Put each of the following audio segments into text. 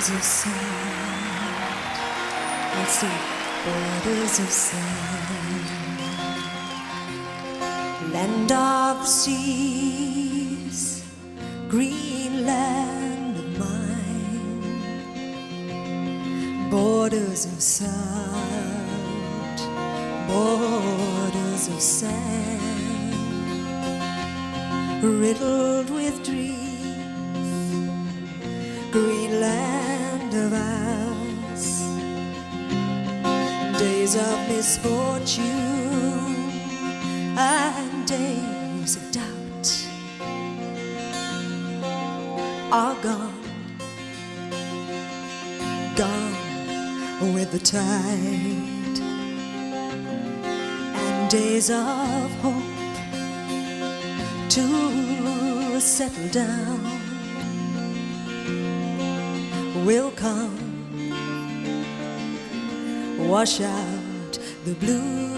Borders of sand. Let's see. Borders of sand. Land of the seas, green land of mine. Borders of sand, borders of sand, riddled with dreams, green land of ours. Days of misfortune and days of doubt are gone, gone with the tide, and days of hope to settle down will come, wash out the blue.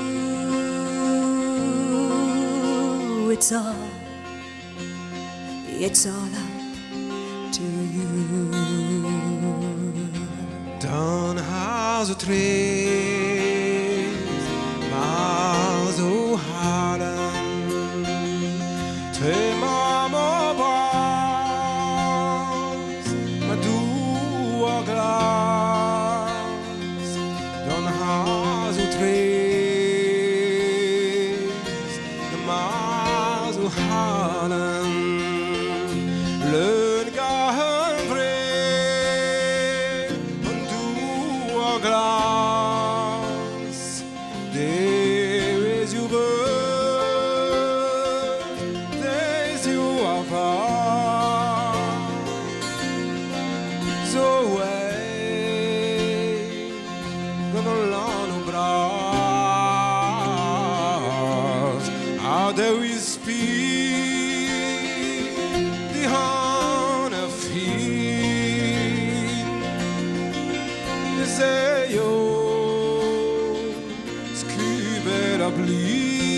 It's all up to you. Dan has a tree, mas o haren, te mama bas, ma du a glas. Dan has a tree, mas o haren, löngahen vred, men du a glas. There is your birth, there's your far. So away, gonna learn no bras. How there is speed, the honor feed. They say, yo, scuba bli.